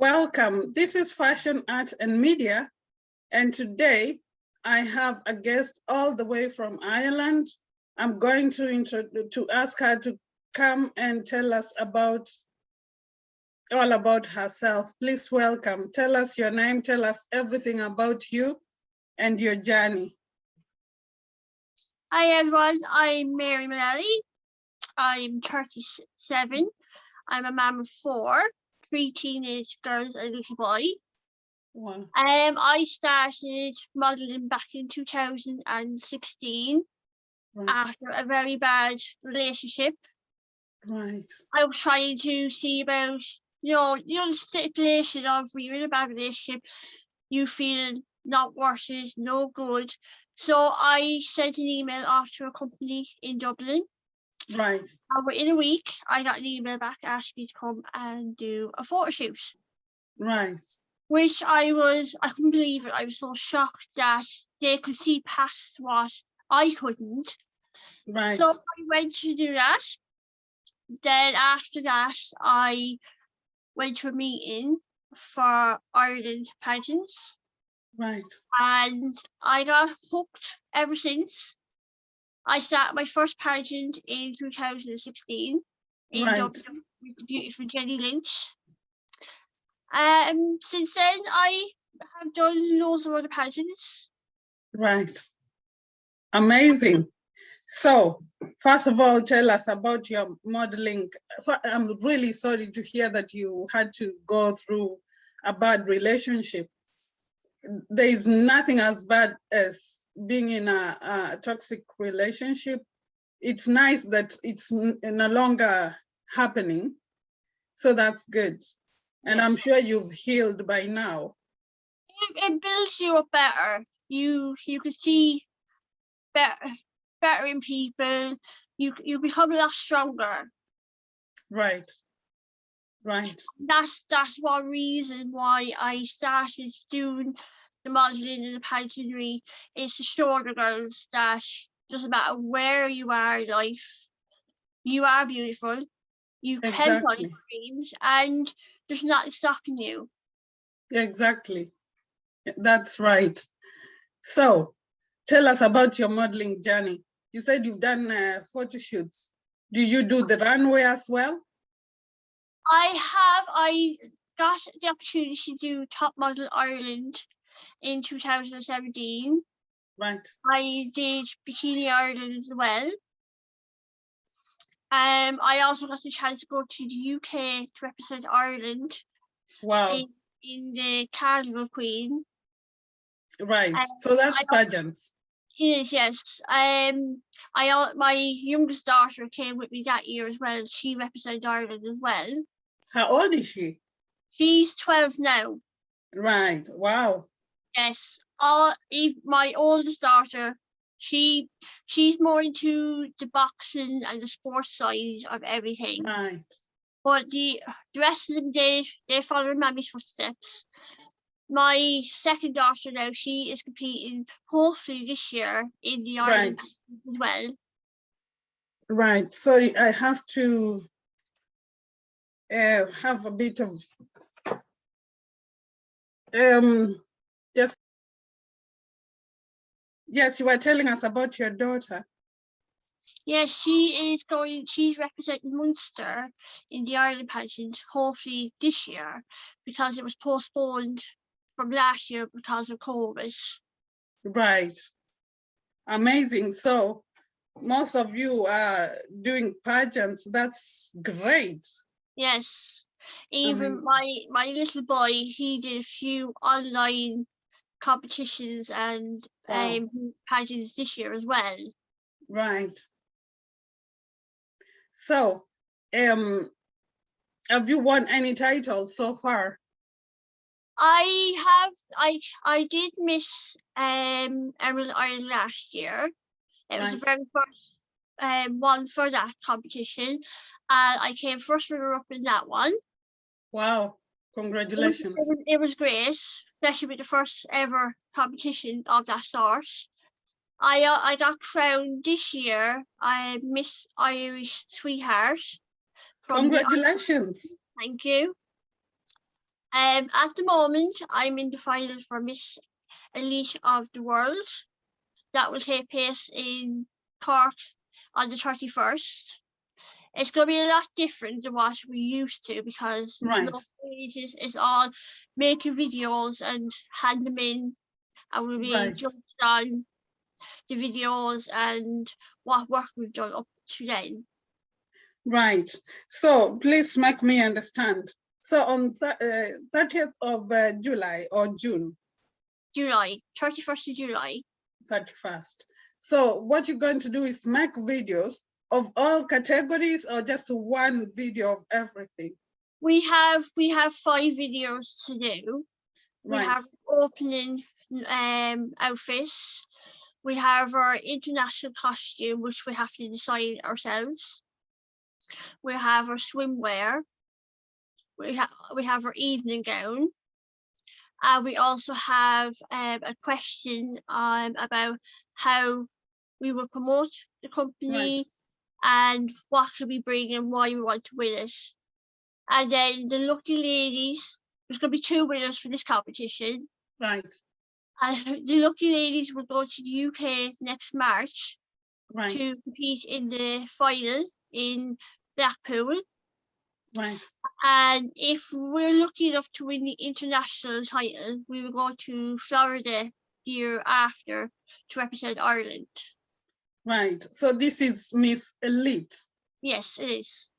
Welcome. This is Fashion, Art and Media, and today I have a guest all the way from Ireland. I'm going to ask her to come and tell us all about herself. Please welcome. Tell us your name, tell us everything about you and your journey. Hi everyone, I'm Mary Mullally. I'm 37. I'm a mum of 4, 3 teenage girls and a little boy. Wow. I started modelling back in 2016 after a very bad relationship. Right. I was trying to see about, the stipulation of when you're in a bad relationship, you feel not worth it, no good. So I sent an email off to a company in Dublin. Right. And within a week, I got an email back asking me to come and do a photo shoot. Right. Which I couldn't believe it. I was so shocked that they could see past what I couldn't. Right. So I went to do that. Then after that, I went to a meeting for Ireland Pageants. Right. And I got hooked ever since. I started my first pageant in 2016 in Dublin with the beautiful Jenny Lynch. Since then, I have done loads of other pageants. Right. Amazing. So, first of all, tell us about your modeling. I'm really sorry to hear that you had to go through a bad relationship. There is nothing as bad as being in a toxic relationship. It's nice that it's no longer happening. So that's good. And yes. I'm sure you've healed by now. It builds you up better. You can see better in people. You become a lot stronger. Right. Right. That's one reason why I started doing the modelling and the pageantry, is to show the girls that doesn't matter where you are in life, you are beautiful, you can follow your dreams, and there's nothing stopping you. Exactly. That's right. So tell us about your modeling journey. You said you've done photo shoots. Do you do the runway as well? I got the opportunity to do Top Model Ireland in 2017. Right. I did Bikini Ireland as well. I also got the chance to go to the UK to represent Ireland. Wow. In the Carnival Queen. Right. So that's pageants. It is, yes. My youngest daughter came with me that year as well. She represented Ireland as well. How old is she? She's 12 now. Right. Wow. Yes. My oldest daughter, she's more into the boxing and the sports side of everything. Right. But the rest of them, they follow in Mammy's footsteps. My second daughter now, she is competing hopefully this year in the Ireland as well. Right. Sorry, I have to have a bit of just. Yes, you were telling us about your daughter. Yes, she's representing Munster in the Ireland pageant, hopefully this year, because it was postponed from last year because of COVID. Right. Amazing. So most of you are doing pageants. That's great. Yes. Even my little boy, he did a few online competitions and pageants this year as well. Right. So, have you won any titles so far? I did miss Emerald Ireland last year. It was the very first one for that competition, and I came first runner-up in that one. Wow, congratulations. It was great, especially with the first ever competition of that sort. I got crowned this year. I Miss Irish Sweetheart. Congratulations. Thank you. At the moment, I'm in the final for Miss Elite of the World. That will take place in Cork on the 31st. It's going to be a lot different than what we used to, because it's all making videos and hand them in, and we'll be judged on the videos and what work we've done up to then. Right. So please make me understand. So on 30th of July or June? July, 31st of July. 31st. So what you're going to do is make videos of all categories, or just one video of everything? We have 5 videos to do. We have opening outfits. We have our international costume, which we have to design ourselves. We have our swimwear. We have our evening gown. We also have a question about how we will promote the company and what can we bring and why we want to win it. And then the lucky ladies, there's going to be 2 winners for this competition. Right. And the lucky ladies will go to the UK next March to compete in the final in Blackpool. Right. And if we're lucky enough to win the international title, we will go to Florida the year after to represent Ireland. Right. So this is Miss Elite? Yes, it is.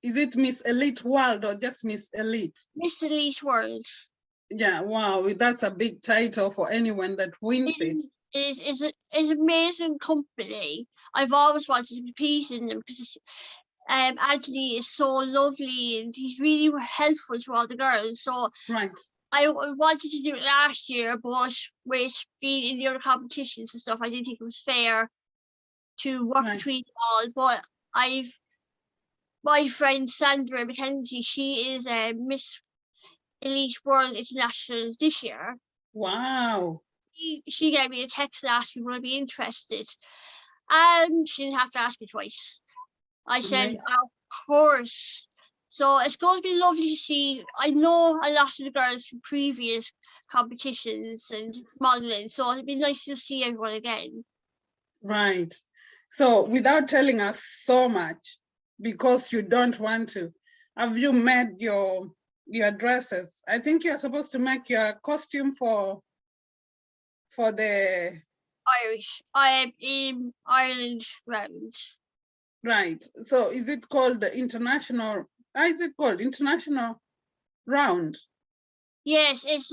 Is it Miss Elite World or just Miss Elite? Miss Elite World. Yeah, wow, that's a big title for anyone that wins it. It's an amazing company. I've always wanted to compete in them because Anthony is so lovely and he's really helpful to all the girls. So I wanted to do it last year, but with being in the other competitions and stuff, I didn't think it was fair to work between them all. But my friend Sandra Mackenzie, she is Miss Elite World International this year. Wow. She gave me a text and asked me would I be interested. And she didn't have to ask me twice. I said, of course. So it's going to be lovely to see. I know a lot of the girls from previous competitions and modelling, so it'd be nice to see everyone again. Right. So without telling us so much, because you don't want to, have you made your dresses? I think you're supposed to make your costume for the Irish. I am in Ireland round. Right. So is it called the international? Is it called international round? Yes, it's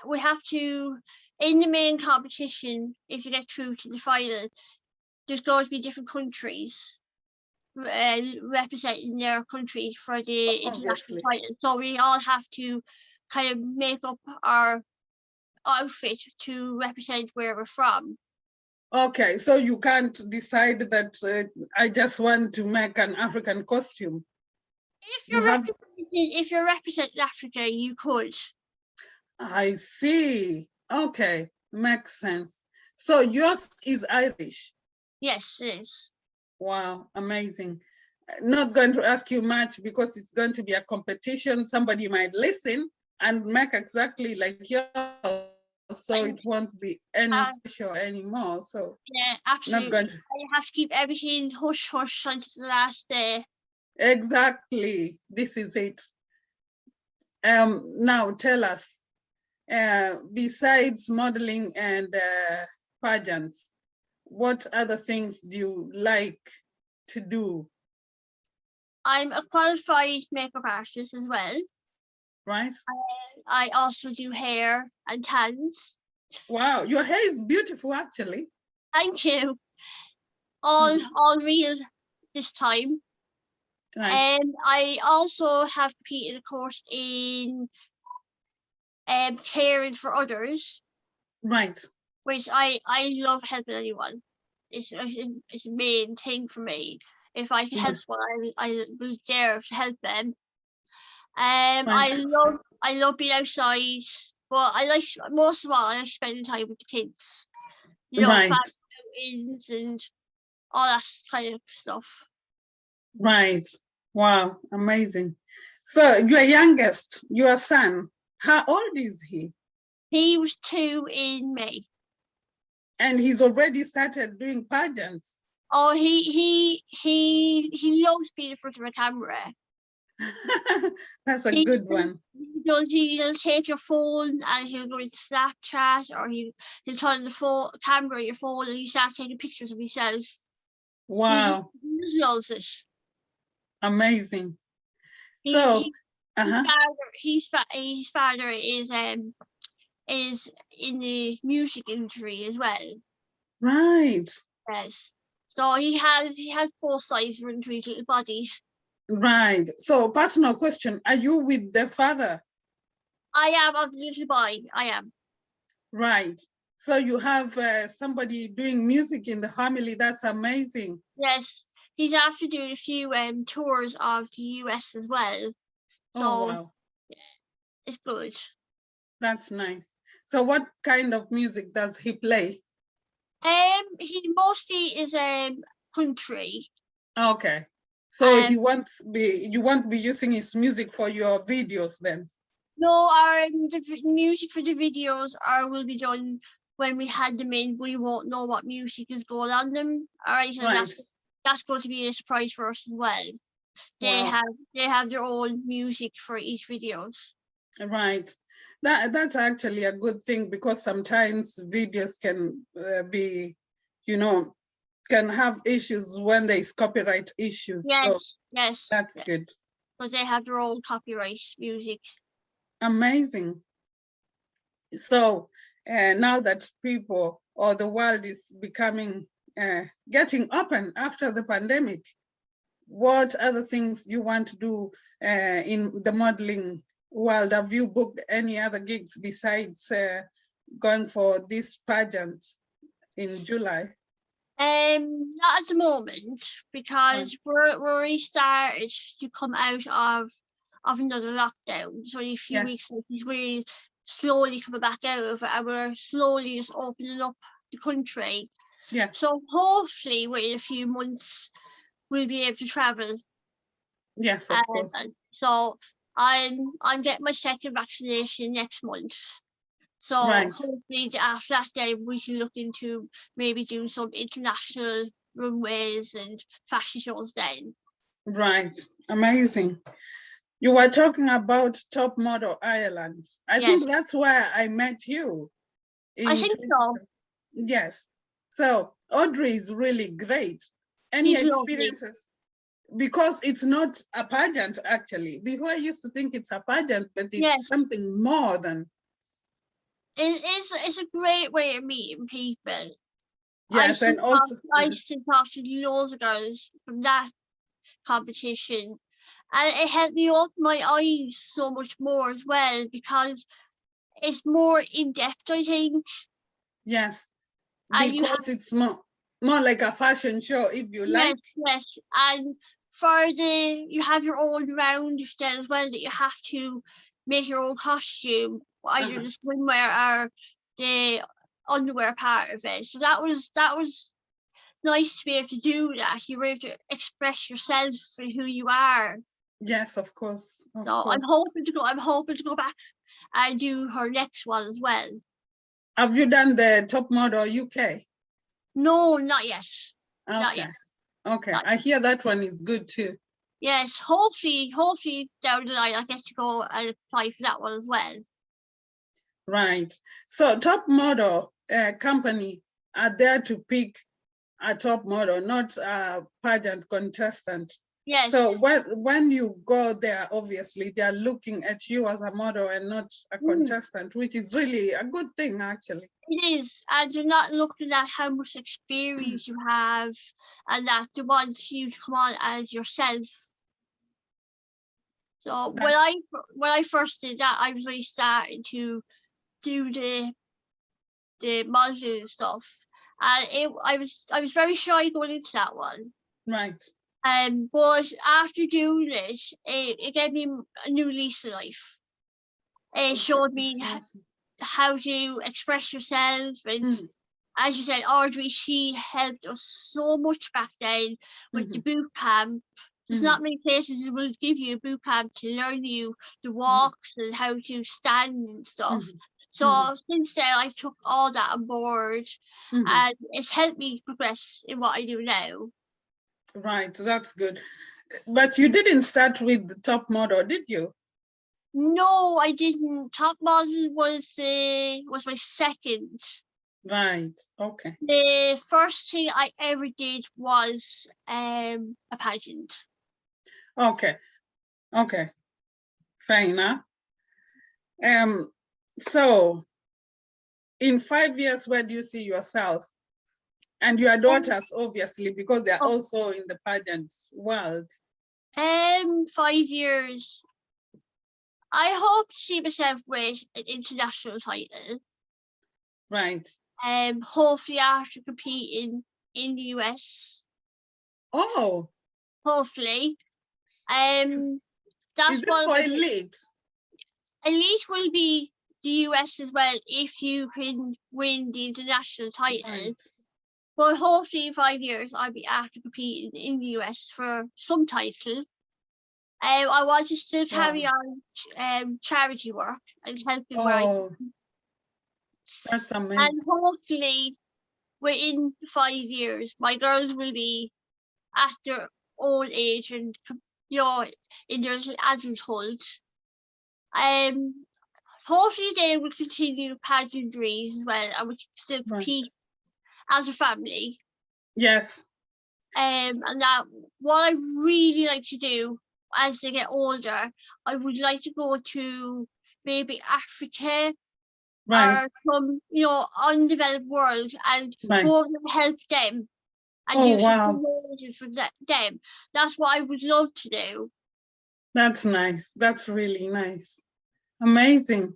we have to, in the main competition, if you get through to the final, there's going to be different countries representing their country for the international final. So we all have to kind of make up our outfit to represent where we're from. Okay, so you can't decide that I just want to make an African costume. If you're representing Africa, you could. I see. Okay, makes sense. So yours is Irish? Yes, it is. Wow, amazing. Not going to ask you much because it's going to be a competition. Somebody might listen and make exactly like yours, so it won't be any special anymore. So yeah, absolutely. Not going to... You have to keep everything hush hush until the last day. Exactly. This is it. Now tell us, besides modeling and pageants, what other things do you like to do? I'm a qualified makeup artist as well. Right. I also do hair and tans. Wow, your hair is beautiful, actually. Thank you. All real this time. Right. And I also have competed, of course, in caring for others. Right. Which I love helping anyone. It's a main thing for me. If I can help someone, I will dare to help them. I love being outside, but I like, most of all, I like spending time with the kids. You know, family outings and all that kind of stuff. Right. Wow, amazing. So your youngest, your son, how old is he? He was 2 in May. And he's already started doing pageants. Oh, he loves being in front of a camera. That's a good one. He'll take your phone and he'll go into Snapchat, or he'll turn the camera on your phone and he starts taking pictures of himself. Wow. He just loves it. Amazing. So his father is in the music industry as well. Right. Yes. So he has both sides running through his little body. Right. So personal question, are you with the father? I am, of the little boy. I am. Right. So you have somebody doing music in the family. That's amazing. Yes. He's after doing a few tours of the US as well. So oh, wow. It's good. That's nice. So what kind of music does he play? He mostly is country. Okay. So you won't be using his music for your videos then? No, the music for the videos will be done when we had them in. We won't know what music is going on them. All right, so Right. that's going to be a surprise for us as well. Wow. They have their own music for each videos. Right. That's actually a good thing, because sometimes videos can be, can have issues when there's copyright issues. Yes, so yes. That's good. So they have their own copyright music. Amazing. So now that people or the world is becoming, getting open after the pandemic, what other things you want to do in the modeling world? Have you booked any other gigs besides going for this pageant in July? Not at the moment, because we're already started to come out of another lockdown. So in a few weeks, we're slowly coming back out of it, and we're slowly just opening up the country. Yes. So hopefully within a few months we'll be able to travel. Yes, of course. So I'm getting my second vaccination next month. So hopefully after that, then we can look into maybe doing some international runways and fashion shows then. Right. Amazing. You were talking about Top Model Ireland. I think that's where I met you. I think so. Yes. So Audrey is really great. Any experiences? Because it's not a pageant, actually. Before I used to think it's a pageant, but it's something more than. It's a great way of meeting people. Yes, and also I used to talk to loads of girls from that competition, and it helped me open my eyes so much more as well, because it's more in depth, I think. Yes, because it's more like a fashion show, if you like. Yes, and you have your own round then as well, that you have to make your own costume, either the swimwear or the underwear part of it. So that was nice to be able to do that. You were able to express yourself for who you are. Yes, of course. I'm hoping to go back and do her next one as well. Have you done the Top Model UK? No, not yet. Okay. Not yet. Okay. I hear that one is good too. Yes, hopefully down the line I get to go and apply for that one as well. Right. So Top Model company are there to pick a top model, not a pageant contestant. Yes. So when you go there, obviously they're looking at you as a model and not a contestant, which is really a good thing, actually. It is, and you're not looking at how much experience you have, and that they want you to come on as yourself. So when I first did that, I was really starting to do the modeling stuff, and I was very shy going into that one. Right. But after doing it gave me a new lease of life. It showed me how to express yourself, and as you said, Audrey, she helped us so much back then with the boot camp. There's not many places that will give you a boot camp to learn you the walks and how to stand and stuff. So since then, I took all that on board, and it's helped me progress in what I do now. Right, that's good. But you didn't start with the top model, did you? No, I didn't. Top model was my second. Right, okay. The first thing I ever did was a pageant. Okay, okay, fine enough. So in 5 years, where do you see yourself? And your daughters, obviously, because they're also in the pageants world. 5 years. I hope to see myself with an international title. Right. Hopefully after competing in the US. Oh. Hopefully. Is this for elite? Elite will be the US as well if you can win the international title. Right. But hopefully in 5 years I'll be after competing in the US for some title. I want to still carry on charity work and helping where I can. That's amazing. And hopefully within 5 years my girls will be at their old age and in their adulthood. Hopefully they will continue pageantries as well, and we can still compete as a family. Yes. And that what I really like to do as they get older, I would like to go to maybe Africa or some undeveloped world and go and help them and do something amazing for them. That's what I would love to do. That's nice. That's really nice. Amazing.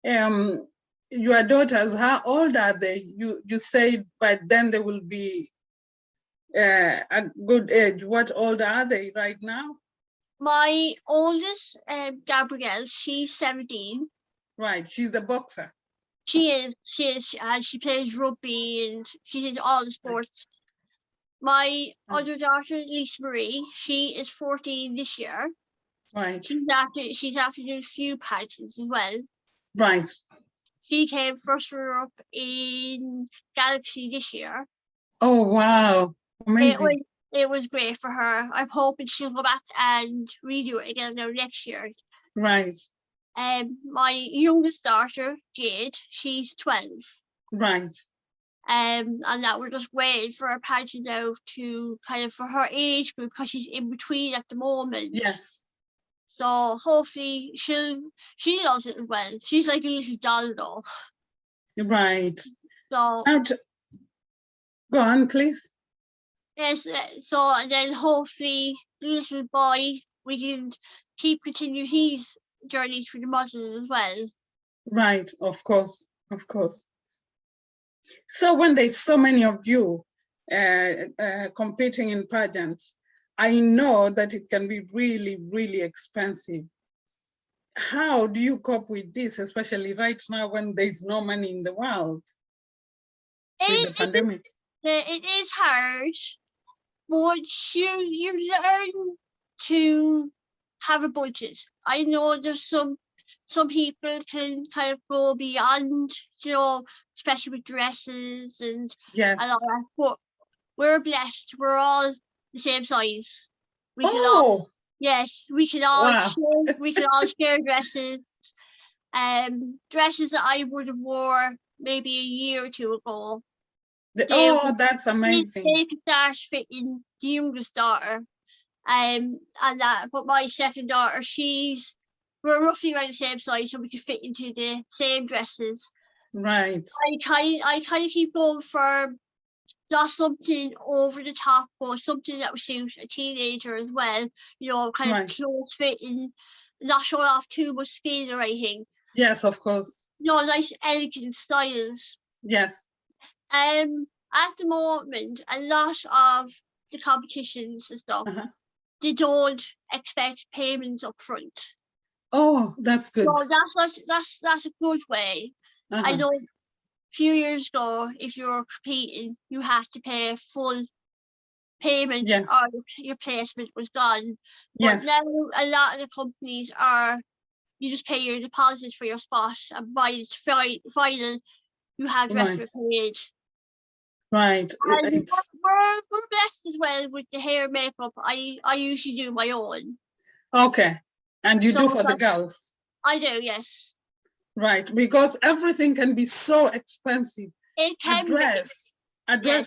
Your daughters, how old are they? You said by then they will be a good age. What old are they right now? My oldest, Gabrielle, she's 17. Right, she's a boxer. She is, and she plays rugby and she did all the sports. My other daughter, Lisamarie, she is 14 this year. Right. She's after doing a few pageants as well. Right. She came first runner-up in Galaxy this year. Oh wow. Amazing. It was great for her. I'm hoping she'll go back and redo it again now next year. Right. My youngest daughter, Jade, she's 12. Right. And that we're just waiting for a pageant now to kind of for her age group because she's in between at the moment. Yes. So hopefully she loves it as well. She's like a little doll though. Right. So go on, please. Yes, so and then hopefully the little boy, we can continue his journey through the modelling as well. Right, of course, of course. So when there's so many of you competing in pageants, I know that it can be really, really expensive. How do you cope with this, especially right now when there's no money in the world with the pandemic? It is hard, but you learn to have a budget. I know there's some people can kind of go beyond, especially with dresses and all that. But we're blessed. We're all the same size. We can all share dresses. Dresses that I would have wore maybe a year or two ago. That's amazing. They could start fitting the youngest daughter. But my second daughter, we're roughly around the same size, so we could fit into the same dresses. Right. I kind of keep going for not something over the top, but something that would suit a teenager as well. Kind of close fitting, not showing off too much skin or anything. Yes, of course. Nice elegant styles. Yes. At the moment, a lot of the competitions and stuff, they don't expect payments up front. Oh, that's good. So that's a good way. I know a few years ago, if you were competing, you had to pay full payment Yes. or your placement was gone. But Yes. now a lot of the companies are, you just pay your deposit for your spot, and by the final, you have the rest of it paid. Right. And It's we're blessed as well with the hair and makeup. I usually do my own. okay. And you So do for the girls. I do, yes. Right. Because everything can be so expensive. It A can be. dress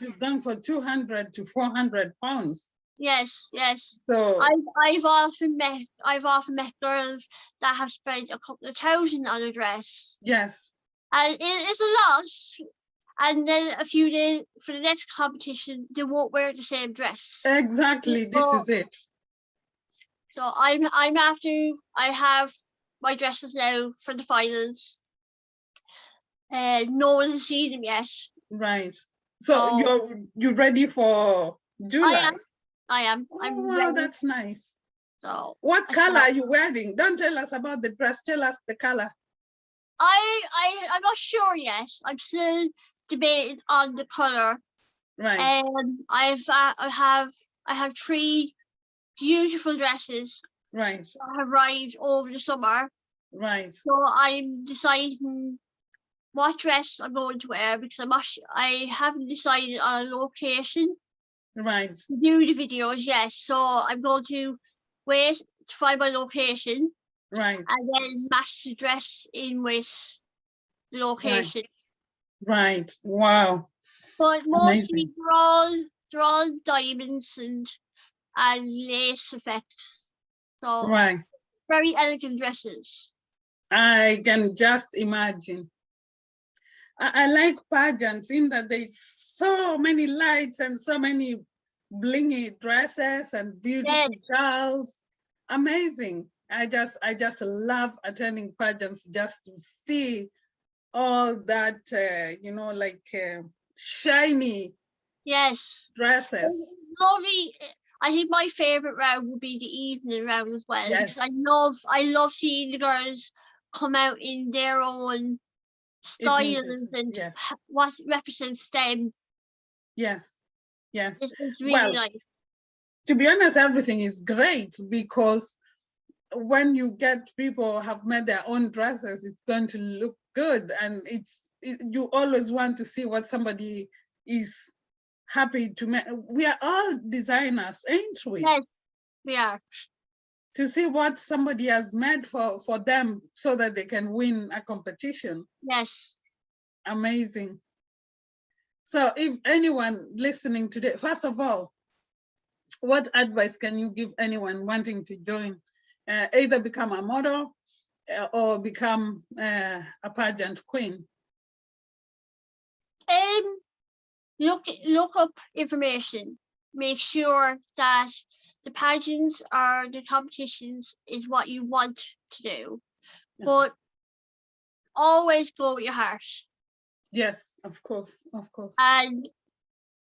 is going for 200 to 400 pounds. Yes, yes. So I've often met girls that have spent a couple of thousand on a dress. yes. And it's a lot. And then a few days for the next competition, they won't wear the same dress. Exactly. This is it. So I'm after, I have my dresses now for the finals. No one has seen them yet. Right. So you're ready for July? I am. Oh, I'm wow, ready. that's nice. So what color are you wearing? Don't tell us about the dress. Tell us the color. I'm not sure yet. I'm still debating on the color. Right. I have 3 beautiful dresses. Right. That have arrived over the summer. Right. So I'm deciding what dress I'm going to wear, because I haven't decided on a location. Right. To do the videos, yes. So I'm going to wait to find my location. Right. And then match the dress in with the location. Right. Wow. But mostly Amazing. they're all diamonds and lace effects. So right. Very elegant dresses. I can just imagine. I like pageants in that there's so many lights and so many blingy dresses and beautiful girls. Amazing. I just love attending pageants just to see all that, shiny dresses. Lovely. I think my favorite round would be the evening round as well. Yes. Because I love seeing the girls come out in their own styles and what represents them. Yes, yes. It's really nice. To be honest, everything is great, because when you get people have made their own dresses, it's going to look good, and you always want to see what somebody is happy to make. We are all designers, ain't we? Yes, we are. To see what somebody has made for them so that they can win a competition. Yes. Amazing. So if anyone listening today, first of all, what advice can you give anyone wanting to join, either become a model or become a pageant queen? Look up information. Make sure that the pageants or the competitions is what you want to do, but always go with your heart. Yes, of course, of course. And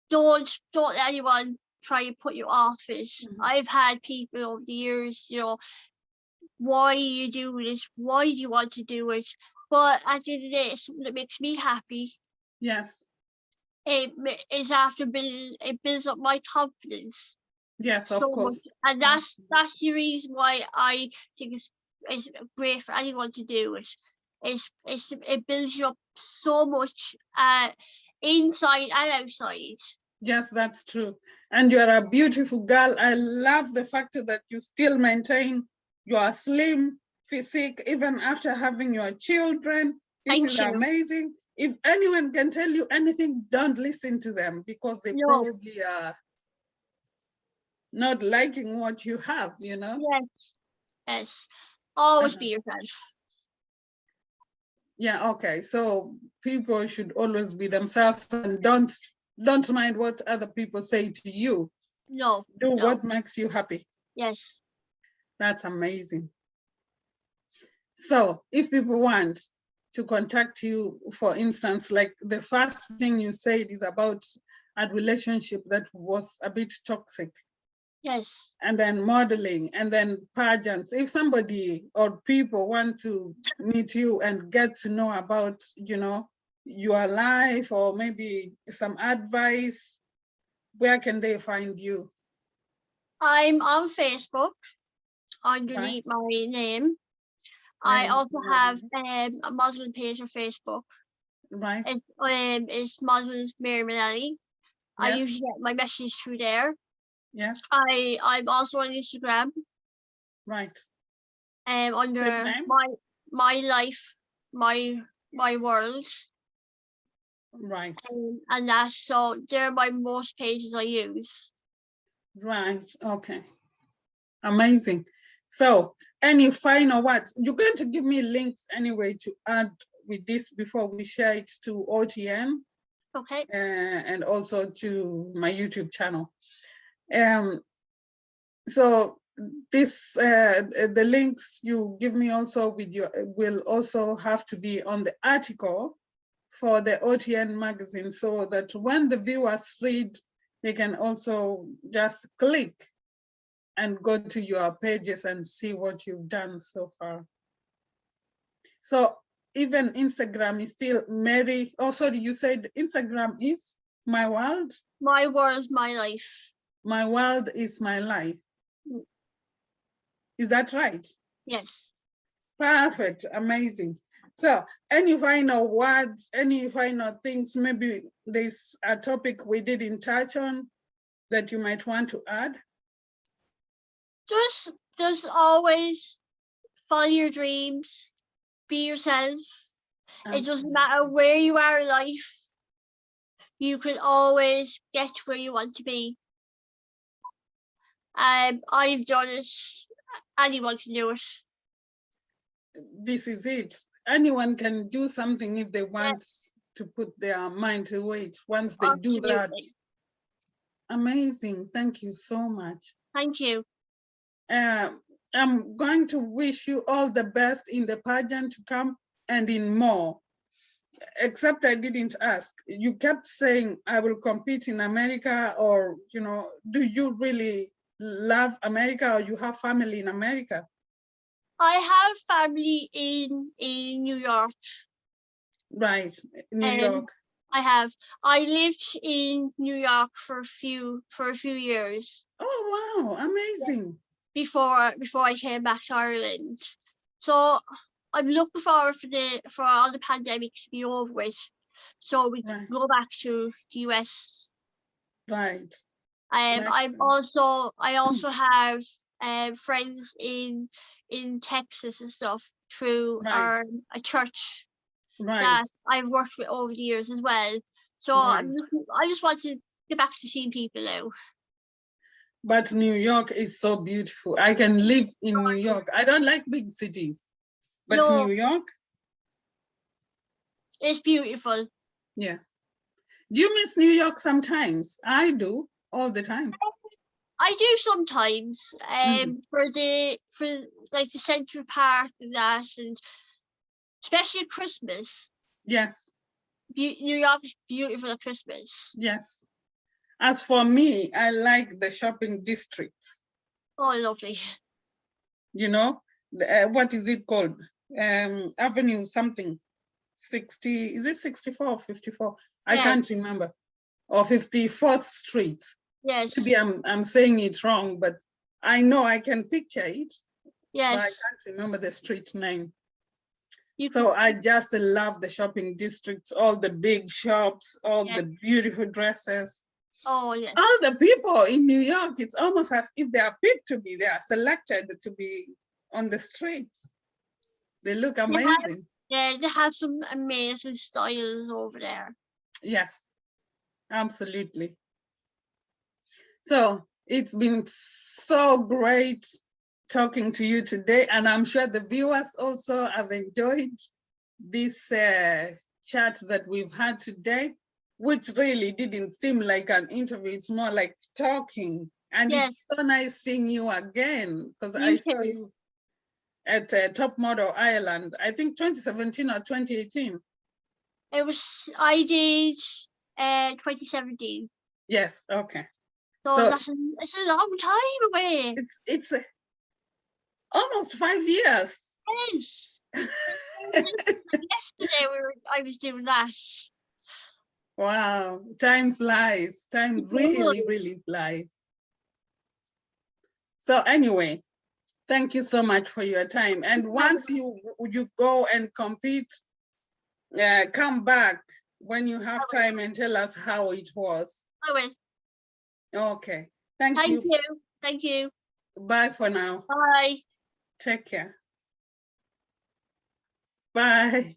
don't let anyone try to put you off it. I've had people over the years, why are you doing it? Why do you want to do it? But at the end of the day, it's something that makes me happy. Yes. It is after building, it builds up my confidence. Yes, of course. Much. And that's the reason why I think it's great for anyone to do it. It builds you up so much, inside and outside. Yes, that's true. And you're a beautiful girl. I love the fact that you still maintain your slim physique even after having your children. This is amazing. If anyone can tell you anything, don't listen to them, because they probably are not liking what you have, Yes. Always be yourself. Yeah, okay. So people should always be themselves, and don't mind what other people say to you. No. Do what makes you happy. Yes. That's amazing. So if people want to contact you, for instance, like the first thing you said is about a relationship that was a bit toxic. Yes. And then modeling, and then pageants. If somebody or people want to meet you and get to know about, your life, or maybe some advice, where can they find you? I'm on Facebook underneath my name. I also have a modeling page on Facebook. Right. It's modeling Mary Mullally. I Yes. usually get my messages through there. Yes. I'm also on Instagram. Right. Under my life, my world. Right. And that's, so they're my most pages I use. Right. Okay. Amazing. So, any final words? You're going to give me links anyway to add with this before we share it to OTN. Okay. And also to my YouTube channel. So this the links you give me also with your will also have to be on the article for the OTN magazine, so that when the viewers read, they can also just click and go to your pages and see what you've done so far. So even Instagram is still Mary. Oh, sorry, you said Instagram is My World? My World, My Life. My World is My Life. Is that right? Yes. Perfect, amazing. So any final words, any final things, maybe there's a topic we didn't touch on that you might want to add? Just always follow your dreams, be yourself. Absolutely. It doesn't matter where you are in life, you can always get where you want to be. I've done it, anyone can do it. This is it. Anyone can do something if they want to put their mind to it. Once they do that. Amazing, thank you so much. Thank you. I'm going to wish you all the best in the pageant to come and in more. Except I didn't ask. You kept saying, I will compete in America, or, you know, do you really love America, or you have family in America? I have family in New York. Right, New York. I lived in New York for a few years. Oh wow, amazing. Before I came back to Ireland. So I'm looking forward for all the pandemic to be over with, so we can go back to the US. Right. I also have friends in Texas and stuff through a church that I've worked with over the years as well. So I just want to get back to seeing people now. But New York is so beautiful. I can live in New York. I don't like big cities, but New York, it's beautiful. Yes. Do you miss New York sometimes? I do all the time. I do sometimes. For like the Central Park and that, and especially at Christmas. Yes. New York is beautiful at Christmas. Yes. As for me, I like the shopping districts. Oh, lovely. You know, what is it called? Avenue something, 60, is it 64 or 54? I can't remember. Or 54th Street. Yes. Maybe I'm saying it wrong, but I know I can picture it. Yes. But I can't remember the street name. So I just love the shopping districts, all the big shops, all the beautiful dresses. Oh, yes. All the people in New York, it's almost as if they are picked to be, they are selected to be on the streets. They look amazing. They have some amazing styles over there. Yes, absolutely. So it's been so great talking to you today, and I'm sure the viewers also have enjoyed this chat that we've had today, which really didn't seem like an interview. It's more like talking. And it's so nice seeing you again, because I saw you at Top Model Ireland, I think 2017 or 2018. I did 2017. Yes, okay. So it's a long time away. It's almost 5 years. Yes. Yesterday I was doing that. Wow, time flies. Time really, really flies. So anyway, thank you so much for your time. And once you go and compete, come back when you have time and tell us how it was. I will. Okay. Thank you. Thank you. Bye for now. Bye. Take care. Bye.